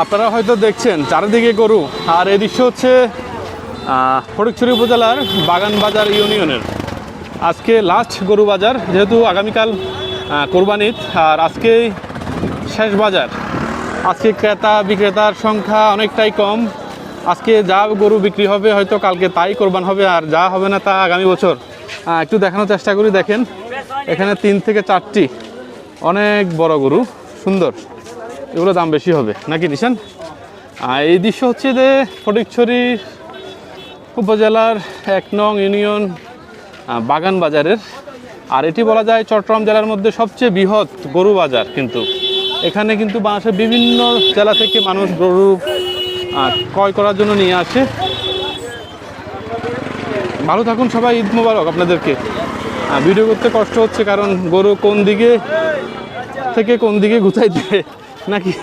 আপনারা হয়তো দেখছেন চারিদিকে গরু, আর এই দৃশ্য হচ্ছে ফটিকছড়ি উপজেলার বাগান বাজার ইউনিয়নের। আজকে লাস্ট গরু বাজার, যেহেতু আগামীকাল কোরবানি ঈদ, আর আজকেই শেষ বাজার। আজকে ক্রেতা বিক্রেতার সংখ্যা অনেকটাই কম। আজকে যা গরু বিক্রি হবে হয়তো কালকে তাই কোরবান হবে, আর যা হবে না তা আগামী বছর। একটু দেখানোর চেষ্টা করি। দেখেন এখানে 3 থেকে 4টি অনেক বড় গরু, সুন্দর। এগুলো দাম বেশি হবে নাকি নিশান? এই দৃশ্য হচ্ছে যে ফটিকছড়ি উপজেলার 1 নং ইউনিয়ন বাগান বাজারের। আর এটি বলা যায় চট্টগ্রাম জেলার মধ্যে সবচেয়ে বৃহৎ গরু বাজার। কিন্তু এখানে কিন্তু বাংলাদেশের বিভিন্ন জেলা থেকে মানুষ গরু ক্রয় করার জন্য নিয়ে আসে। ভালো থাকুন সবাই, ঈদ মোবারক আপনাদেরকে। ভিডিও করতে কষ্ট হচ্ছে কারণ গরু কোন দিকে থেকে কোন দিকে গুছাইতে নাকি।